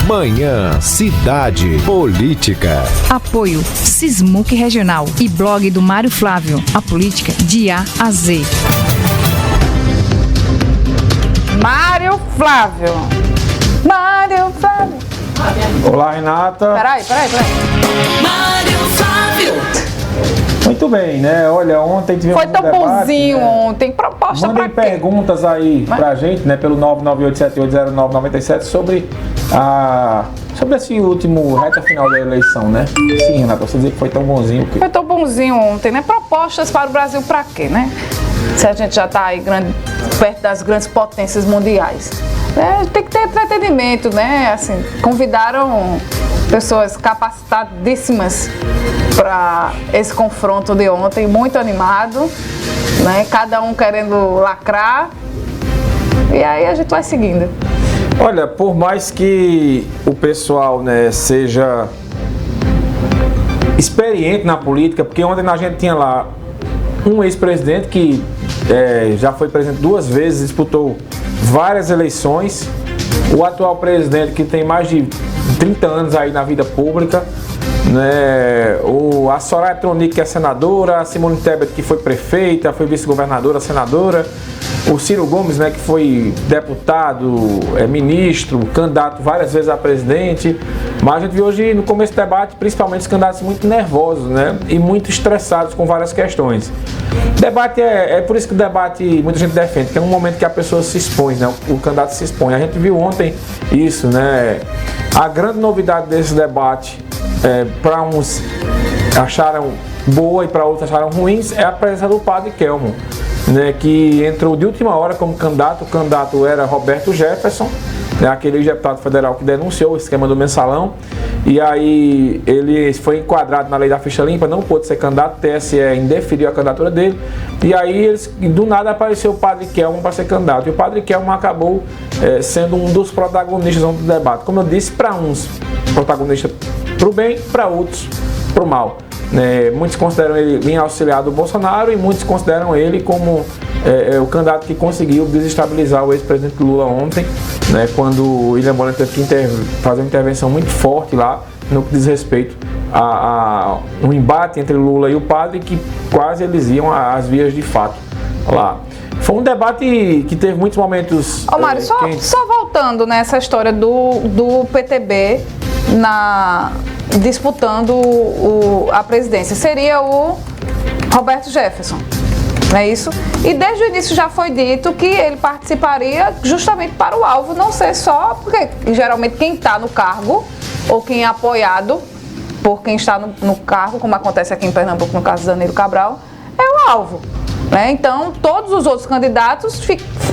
Manhã Cidade Política. Apoio Sismuc Regional e blog do Mário Flávio. A política de A a Z. Mário Flávio. Mário Flávio. Olá, Renata. Peraí. Mário Flávio. Muito bem, né? Olha, ontem tivemos Foi tão debate, bonzinho né? ontem. Proposta pra Mandem quê? perguntas aí pra gente, né? Pelo 998780997 sobre esse último reta final da eleição, né? Sim, Renata, você dizer que foi tão bonzinho. Foi tão bonzinho ontem, né? Propostas para o Brasil pra quê, né? Se a gente já tá aí perto das grandes potências mundiais. Tem que ter entretenimento, né? Assim, convidaram pessoas capacitadíssimas para esse confronto de ontem, muito animado, né? Cada um querendo lacrar. E aí a gente vai seguindo. Olha, por mais que o pessoal, né, seja experiente na política, porque ontem a gente tinha lá um ex-presidente que já foi presidente 2 vezes, disputou várias eleições, o atual presidente que tem mais de 30 anos aí na vida pública, né? A Soraya Tronic, que é senadora, a Simone Tebet, que foi prefeita, foi vice-governadora, senadora, o Ciro Gomes, né, que foi deputado, ministro, candidato várias vezes a presidente. Mas a gente viu hoje no começo do debate, principalmente os candidatos muito nervosos, né, e muito estressados com várias questões. Debate é por isso que o debate muita gente defende, que é um momento que a pessoa se expõe, né, o candidato se expõe. A gente viu ontem isso, né. A grande novidade desse debate, para uns acharam boa e para outros acharam ruins, é a presença do padre Kelmo, né, que entrou de última hora como candidato. O candidato era Roberto Jefferson, né, aquele deputado federal que denunciou o esquema do mensalão, e aí ele foi enquadrado na lei da ficha limpa, não pôde ser candidato, o TSE indeferiu a candidatura dele, e aí do nada apareceu o padre Kelmo para ser candidato, e o padre Kelmo acabou sendo um dos protagonistas do debate. Como eu disse, para uns protagonista para o bem, para outros para o mal. Muitos consideram ele linha auxiliar do Bolsonaro e muitos consideram ele como o candidato que conseguiu desestabilizar o ex-presidente Lula ontem, né, quando o William Bonner teve que fazer uma intervenção muito forte lá no que diz respeito a um embate entre Lula e o padre, que quase eles iam às vias de fato lá. Foi um debate que teve muitos momentos. Mário, só voltando nessa história do PTB disputando a presidência, seria o Roberto Jefferson, não é isso? E desde o início já foi dito que ele participaria justamente para o alvo não ser só, porque geralmente quem está no cargo ou quem é apoiado por quem está no cargo, como acontece aqui em Pernambuco no caso de Danilo Cabral, é o alvo, né? Então todos os outros candidatos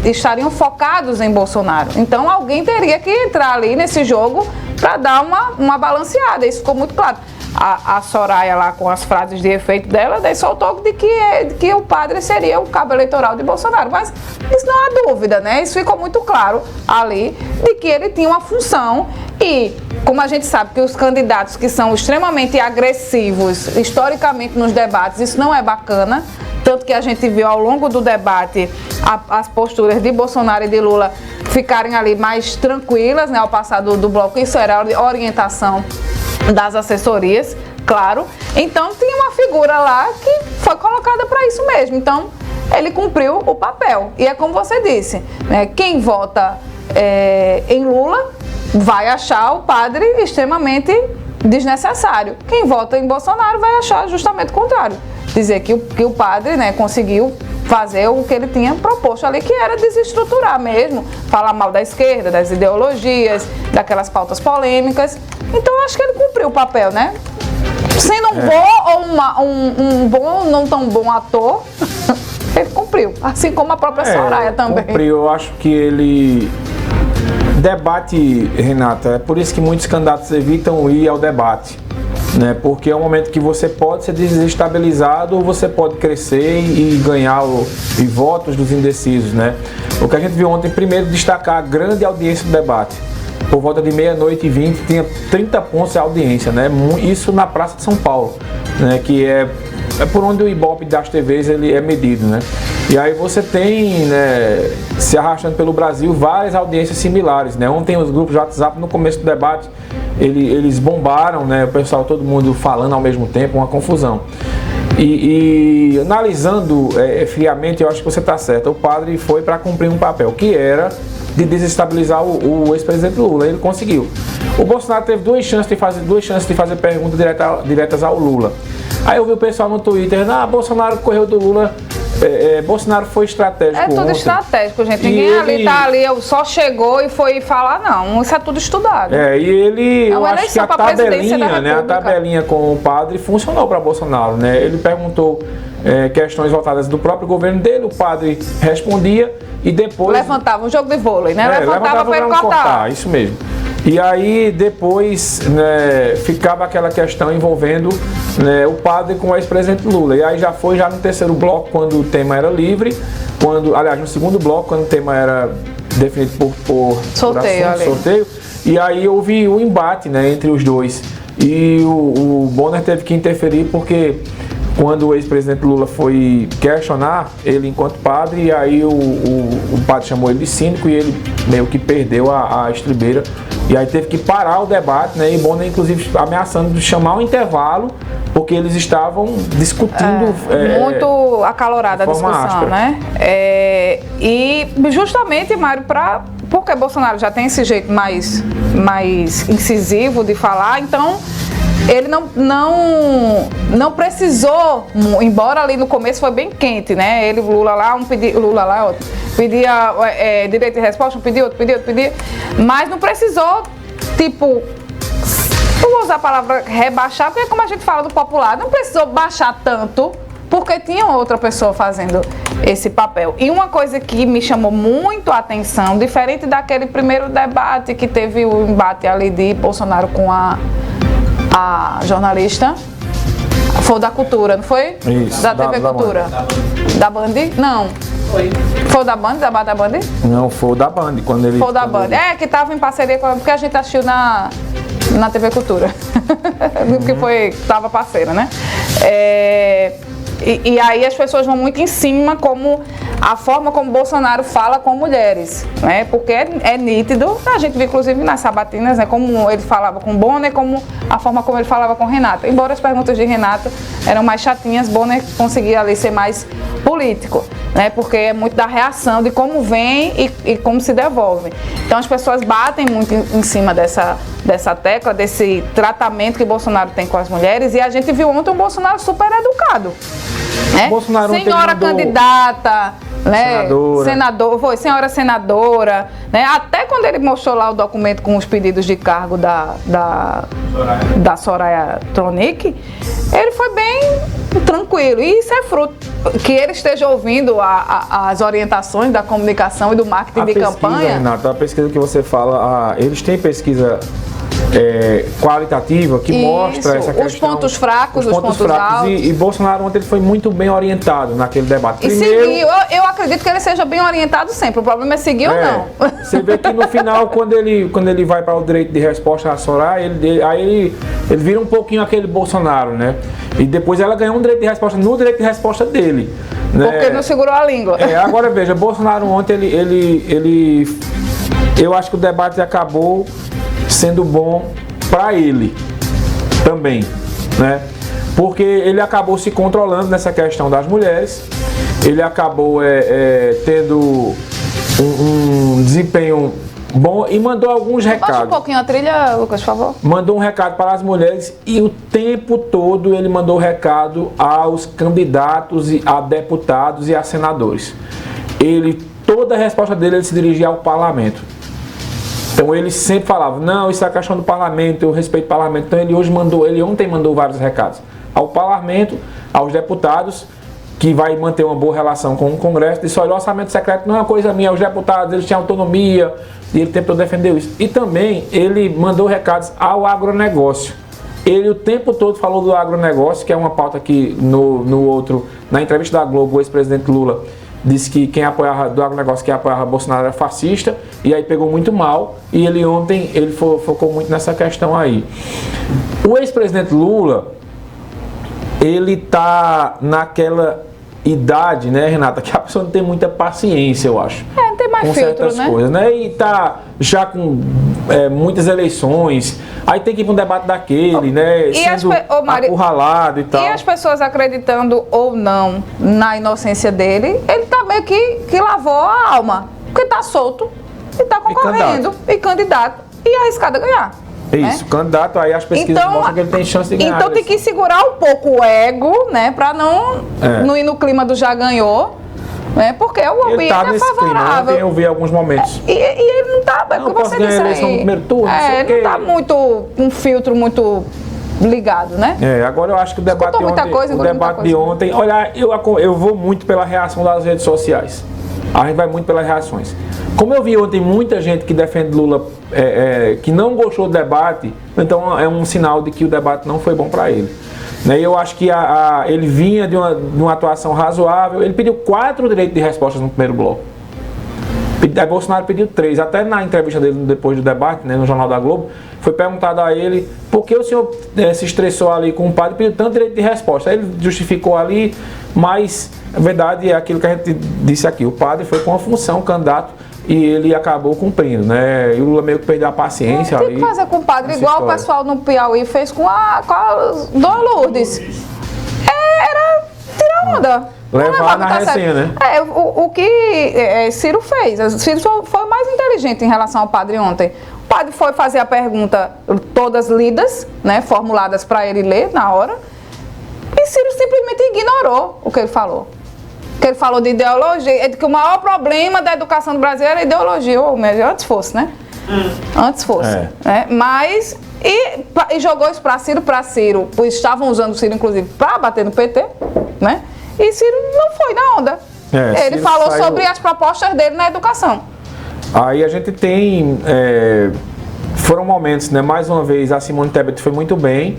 estariam focados em Bolsonaro, então alguém teria que entrar ali nesse jogo para dar uma balanceada. Isso ficou muito claro. A Soraya lá com as frases de efeito dela, daí soltou de que o padre seria o cabo eleitoral de Bolsonaro, mas isso não há dúvida, né? Isso ficou muito claro ali, de que ele tinha uma função. E como a gente sabe que os candidatos que são extremamente agressivos historicamente nos debates, isso não é bacana, tanto que a gente viu ao longo do debate as posturas de Bolsonaro e de Lula ficarem ali mais tranquilas, né, ao passar do bloco. Isso era a orientação das assessorias, claro. Então tinha uma figura lá que foi colocada para isso mesmo. Então ele cumpriu o papel. E é como você disse, né, quem vota em Lula vai achar o padre extremamente desnecessário. Quem vota em Bolsonaro vai achar justamente o contrário. Dizer que o padre, né, conseguiu fazer o que ele tinha proposto ali, que era desestruturar mesmo, falar mal da esquerda, das ideologias, daquelas pautas polêmicas. Então eu acho que ele cumpriu o papel, né? Sendo um bom ou um bom, não tão bom ator, ele cumpriu. Assim como a própria Soraya também. Cumpriu, eu acho que ele... Debate, Renata, é por isso que muitos candidatos evitam ir ao debate, né? Porque é um momento que você pode ser desestabilizado ou você pode crescer e ganhar votos dos indecisos, né? O que a gente viu ontem, primeiro, destacar a grande audiência do debate. Por volta de 00h20 tinha 30 pontos de audiência, né? Isso na Praça de São Paulo, né? Que é por onde o Ibope das TVs ele é medido, né? E aí você tem, né, se arrastando pelo Brasil, várias audiências similares, né? Ontem os grupos de WhatsApp, no começo do debate, eles bombaram, né? O pessoal, todo mundo falando ao mesmo tempo, uma confusão. E analisando friamente, eu acho que você está certo. O padre foi para cumprir um papel, que era de desestabilizar o ex-presidente Lula. Ele conseguiu. O Bolsonaro teve duas chances de fazer perguntas diretas ao Lula. Aí eu vi o pessoal no Twitter, Bolsonaro correu do Lula. Bolsonaro foi estratégico. É tudo ontem. Estratégico, gente. Ninguém ali só chegou e foi falar, não. Isso é tudo estudado. E ele, É uma eu acho que eleição pra presidência da a República. tabelinha com o padre funcionou para Bolsonaro, né? Ele perguntou questões voltadas do próprio governo dele, o padre respondia e depois... Levantava um jogo de vôlei, né? Levantava para ele pra cortar. isso mesmo. E aí depois, né, ficava aquela questão envolvendo, né, o padre com o ex-presidente Lula. E aí já no terceiro bloco, quando o tema era livre, no segundo bloco, quando o tema era definido por sorteio. E aí houve o embate, né, entre os dois. E o Bonner teve que interferir porque quando o ex-presidente Lula foi questionar ele enquanto padre, e aí o padre chamou ele de cínico e ele meio que perdeu a estribeira. E aí teve que parar o debate, né? E Bonner, inclusive, ameaçando de chamar um intervalo, porque eles estavam discutindo... muito acalorada a discussão, áspera. né? E justamente, Mário, porque Bolsonaro já tem esse jeito mais incisivo de falar, então... Ele não precisou, embora ali no começo foi bem quente, né? Pedia direito de resposta, pedia, mas não precisou, não vou usar a palavra rebaixar, porque como a gente fala do popular, não precisou baixar tanto, porque tinha outra pessoa fazendo esse papel. E uma coisa que me chamou muito a atenção, diferente daquele primeiro debate que teve o embate ali de Bolsonaro com a jornalista, foi da Cultura, não foi? Isso, da TV Cultura. Da Band? Não. Foi o da Band? Da Band? Não, foi o da Band. Foi o da Band. Que estava em parceria com porque a gente assistiu na TV Cultura. Que estava parceira, né? E aí as pessoas vão muito em cima como a forma como Bolsonaro fala com mulheres, né? Porque é nítido, a gente viu inclusive nas sabatinas, né? Como ele falava com Bonner, como a forma como ele falava com Renata. Embora as perguntas de Renata eram mais chatinhas, Bonner conseguia ali ser mais político, né? Porque é muito da reação, de como vem e como se devolve. Então as pessoas batem muito em cima dessa tecla, desse tratamento que Bolsonaro tem com as mulheres, e a gente viu ontem um Bolsonaro super educado. Né? Bolsonaro senhora candidata, né? Senhora senadora, né? Até quando ele mostrou lá o documento com os pedidos de cargo da Soraya Tronic, ele foi bem tranquilo. E isso é fruto que ele esteja ouvindo as orientações da comunicação e do marketing de campanha. Renata, a pesquisa que você fala, eles têm pesquisa qualitativa que mostra essa questão. Os pontos fracos, os pontos altos. E Bolsonaro ontem ele foi muito bem orientado naquele debate. E seguiu. Eu acredito que ele seja bem orientado sempre. O problema é seguir ou não. Você vê que no final, quando ele vai para o direito de resposta a Soraya, ele vira um pouquinho aquele Bolsonaro, né? E depois ela ganhou um direito de resposta no direito de resposta dele. Né? Porque não segurou a língua. Agora veja, Bolsonaro ontem, eu acho que o debate acabou sendo bom para ele também, né? Porque ele acabou se controlando nessa questão das mulheres, ele acabou tendo um desempenho bom e mandou alguns recados. Baixa um pouquinho a trilha, Lucas, por favor. Mandou um recado para as mulheres e o tempo todo ele mandou recado aos candidatos a deputados e a senadores. Toda a resposta dele, ele se dirigia ao parlamento. Então ele sempre falava, não, isso é a questão do parlamento, eu respeito o parlamento. Então ele ontem mandou vários recados ao parlamento, aos deputados, que vai manter uma boa relação com o Congresso. Disse, olha, o orçamento secreto não é uma coisa minha, os deputados, eles têm autonomia, e ele tentou defender isso. E também ele mandou recados ao agronegócio. Ele o tempo todo falou do agronegócio, que é uma pauta que na entrevista da Globo, o ex-presidente Lula disse que quem apoiava do agronegócio, quem apoiava Bolsonaro era fascista, e aí pegou muito mal, e ele ontem focou muito nessa questão aí. O ex-presidente Lula, ele tá naquela idade, né, Renata, que a pessoa não tem muita paciência, eu acho. Não tem mais com filtro, certas né? coisas, né? E tá já com muitas eleições, aí tem que ir para um debate daquele, né? Sendo acurralado e tal. E as pessoas acreditando ou não na inocência dele, ele tá meio que lavou a alma. Porque tá solto e tá concorrendo e candidato e arriscado a ganhar. É isso, candidato, aí as pesquisas mostram que ele tem chance de ganhar. Então tem que segurar um pouco o ego, né? Pra não ir no clima do já ganhou, né? Porque o ambiente é favorável. Clima, eu vi alguns momentos. E ele não tá, não posso ganhar a eleição no primeiro turno, ele não tá muito, um filtro muito ligado, né? Agora eu acho que o debate de ontem, olha, eu vou muito pela reação das redes sociais. A gente vai muito pelas reações. Como eu vi ontem muita gente que defende Lula, que não gostou do debate, então é um sinal de que o debate não foi bom para ele. Né? Eu acho que ele vinha de uma atuação razoável, ele pediu 4 direitos de respostas no primeiro bloco. Bolsonaro pediu 3, até na entrevista dele depois do debate, né, no Jornal da Globo, foi perguntado a ele por que o senhor se estressou ali com o padre e pediu tanto direito de resposta. Aí ele justificou ali, mas a verdade é aquilo que a gente disse aqui, o padre foi com uma função, candidato, e ele acabou cumprindo, né? E o Lula meio que perdeu a paciência ali. Tem que fazer com o padre igual o pessoal no Piauí fez com a Dona Lourdes. Era tirar onda. Levar na resenha, né? O que Ciro fez. Ciro foi o mais inteligente em relação ao padre ontem. O padre foi fazer a pergunta, todas lidas, né? Formuladas para ele ler na hora. E Ciro simplesmente ignorou o que ele falou. Que ele falou de ideologia, de que o maior problema da educação do Brasil era a ideologia, ou melhor, antes fosse, né? Antes fosse. Né? Mas, e jogou isso para Ciro, pois estavam usando o Ciro, inclusive, para bater no PT, né? E Ciro não foi na onda. Ele falou sobre as propostas dele na educação. Aí a gente tem, foram momentos, né? Mais uma vez, a Simone Tebet foi muito bem,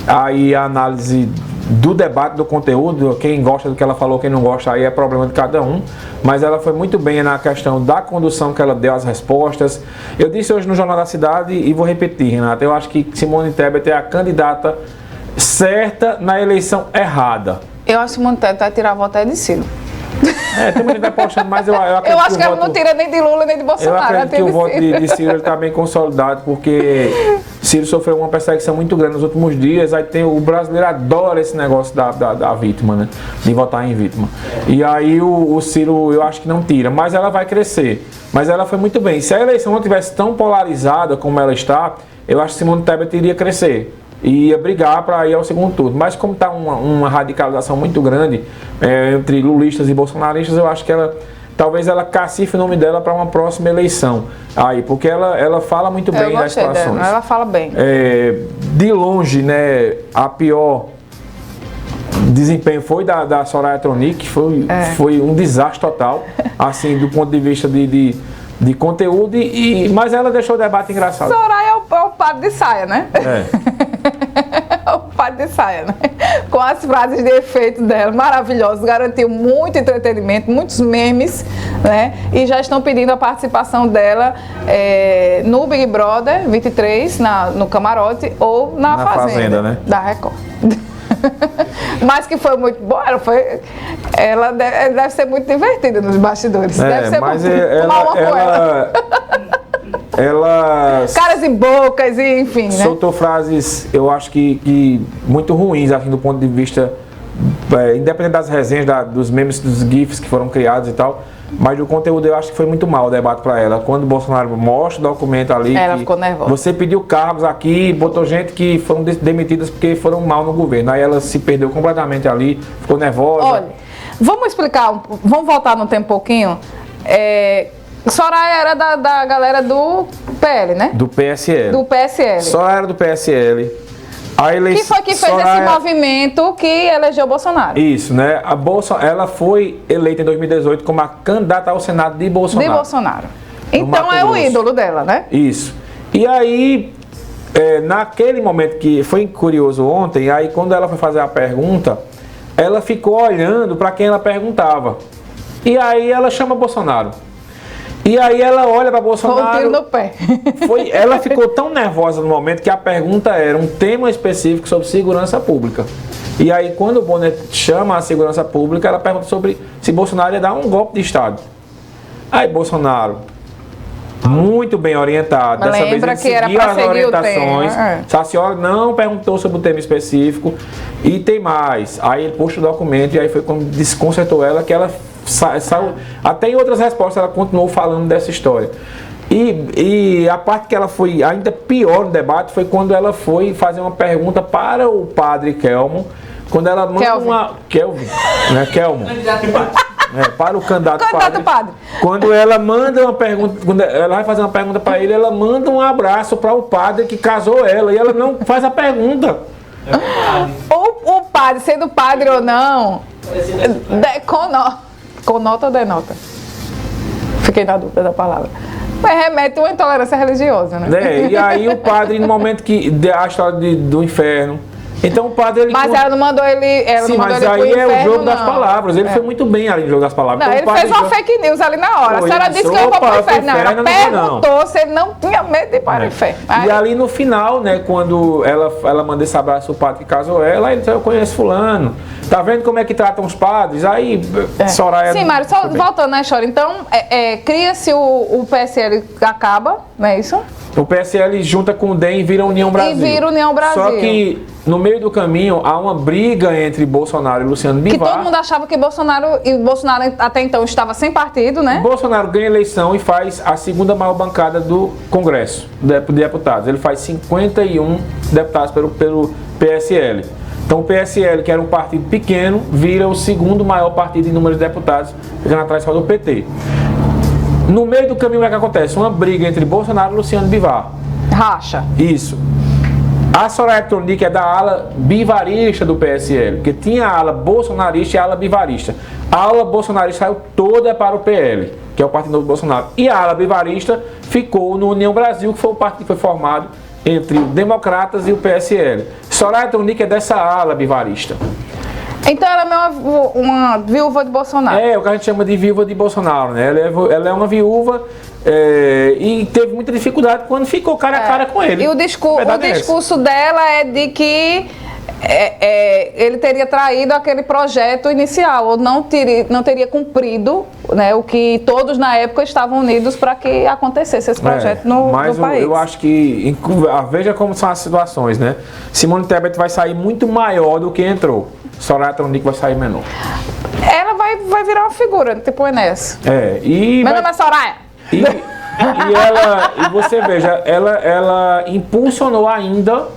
aí a análise do debate, do conteúdo, quem gosta do que ela falou, quem não gosta, aí é problema de cada um, mas ela foi muito bem na questão da condução que ela deu às respostas. Eu disse hoje no Jornal da Cidade e vou repetir, Renata, eu acho que Simone Tebet é a candidata certa na eleição errada. Eu acho que Simone Tebet vai tirar a voto aí de Ciro. Tem muita gente vai apostando, mas eu acredito eu acho que ela não tira nem de Lula nem de Bolsonaro. Eu acredito que o voto de Ciro está bem consolidado, porque Ciro sofreu uma perseguição muito grande nos últimos dias. Aí o brasileiro adora esse negócio da vítima, né? De votar em vítima. E aí o Ciro, eu acho que não tira, mas ela vai crescer. Mas ela foi muito bem. Se a eleição não tivesse tão polarizada como ela está, eu acho que Simone Tebet iria crescer. E ia brigar para ir ao segundo turno. Mas como está uma radicalização muito grande entre lulistas e bolsonaristas, eu acho que talvez ela cacife o nome dela para uma próxima eleição. Aí, porque ela fala muito bem das situações. Ela fala bem. De longe, né, a pior desempenho foi da Soraya Tronic, foi um desastre total, assim, do ponto de vista de conteúdo, mas ela deixou o debate engraçado. Soraya é o padre de saia, né? O padre de saia, né? Com as frases de efeito dela, maravilhosas, garantiu muito entretenimento, muitos memes, né? E já estão pedindo a participação dela no Big Brother 23, no camarote, ou na Fazenda, né? Da Record. Mas que foi muito boa, ela deve ser muito divertida nos bastidores. Deve ser mas muito, tomar uma com ela. Ela caras e bocas, e enfim, né? Soltou frases, eu acho que muito ruins, assim, do ponto de vista, independente das resenhas, dos memes, dos GIFs que foram criados e tal, mas o conteúdo eu acho que foi muito mal o debate para ela. Quando o Bolsonaro mostra o documento ali, ela ficou nervosa. Você pediu cargos aqui, botou gente que foram demitidas porque foram mal no governo. Aí ela se perdeu completamente ali, ficou nervosa. Olha, vamos explicar, vamos voltar no tempo um pouquinho. Soraya era da galera do PL, né? Do PSL. Do PSL. Soraya era do PSL. Que foi que fez esse movimento que elegeu Bolsonaro. Isso, né? Ela foi eleita em 2018 como a candidata ao Senado de Bolsonaro. De Bolsonaro. Então é o ídolo dela, né? Isso. E aí, naquele momento que foi curioso ontem, aí quando ela foi fazer a pergunta, ela ficou olhando para quem ela perguntava. E aí ela chama Bolsonaro. E aí ela olha para Foi um tiro Bolsonaro. no pé. Ela ficou tão nervosa no momento que a pergunta era um tema específico sobre segurança pública. E aí, quando o Bonner chama a segurança pública, ela pergunta sobre se Bolsonaro ia dar um golpe de Estado. Aí Bolsonaro, muito bem orientado, Mas dessa vez lembra ele que era seguiu pra as seguir o orientações. tema, A senhora não perguntou sobre o tema específico. E tem mais. Aí ele puxa o documento e aí foi quando desconcertou ela que ela saiu. Até em outras respostas ela continuou falando dessa história. E a parte que ela foi ainda pior no debate foi quando ela foi fazer uma pergunta para o padre Kelmo, quando ela manda Kelvin, né? Kelmo. Para o candidato padre. Quando ela manda uma pergunta, quando ela vai fazer uma pergunta para ele, ela manda um abraço para o padre que casou ela e ela não faz a pergunta. O padre, sendo padre ou não, conota ou denota? Fiquei na dúvida da palavra. Mas remete a uma intolerância religiosa, né? E aí o padre, no momento que a história do inferno, então o padre... Mas ela não mandou ele. Sim, mas aí é o jogo das palavras. Ele foi muito bem ali no jogo das palavras. Não, ele fez uma fake news ali na hora. A senhora disse que eu vou para o inferno. Não, ela perguntou se ele não tinha medo de ir para o inferno. E ali no final, né, quando ela manda esse abraço ao padre que casou ela, ele disse, eu conheço fulano. Tá vendo como é que tratam os padres? Aí, Soraya... Sim, Mário, só voltando na história. Então, cria-se o PSL, acaba, não é isso? O PSL junta com o DEM e vira União Brasil. E vira União Brasil. Só que no meio do caminho há uma briga entre Bolsonaro e Luciano Bivar. Que todo mundo achava que Bolsonaro até então estava sem partido, né? Bolsonaro ganha a eleição e faz a segunda maior bancada do Congresso de deputados. Ele faz 51 deputados pelo PSL. Então o PSL, que era um partido pequeno, vira o segundo maior partido em número de deputados, ficando atrás só do PT. No meio do caminho, o que acontece? Uma briga entre Bolsonaro e Luciano Bivar. Racha. Isso. A Soraya Tronic é da ala bivarista do PSL, porque tinha a ala bolsonarista e a ala bivarista. A ala bolsonarista saiu toda para o PL, que é o Partido Novo do Bolsonaro. E a ala bivarista ficou no União Brasil, que foi o partido que foi formado entre os democratas e o PSL. Soraya Tronic é dessa ala bivarista. Então ela é uma viúva de Bolsonaro. É, o que a gente chama de viúva de Bolsonaro, né? Ela é uma viúva e teve muita dificuldade quando ficou cara a cara com ele. E o discurso dela é de que ele teria traído aquele projeto inicial, ou não teria cumprido, né, o que todos na época estavam unidos para que acontecesse esse projeto no país. Mas eu acho que, veja como são as situações, né? Simone Tebet vai sair muito maior do que entrou. Soraya Tronic vai sair menor. Ela vai virar uma figura, tipo o Enéas. Meu nome é Soraya. E você veja, ela impulsionou ainda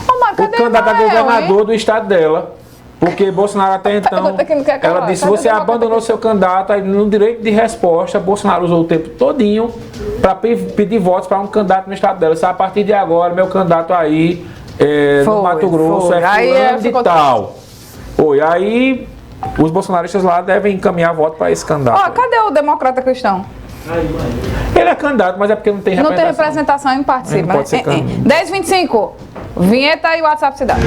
o candidato a governador do estado dela. Porque Bolsonaro até então, ela disse, você abandonou seu candidato, aí no direito de resposta, Bolsonaro usou o tempo todinho para pedir votos para um candidato no estado dela. A partir de agora, meu candidato aí no Mato Grosso é fulano de tal. Aí os bolsonaristas lá devem encaminhar voto para esse candidato. Cadê o democrata cristão? Ele é candidato, mas é porque não tem representação. Não tem representação e não participa. Não pode ser 10h25, vinheta e WhatsApp Cidade.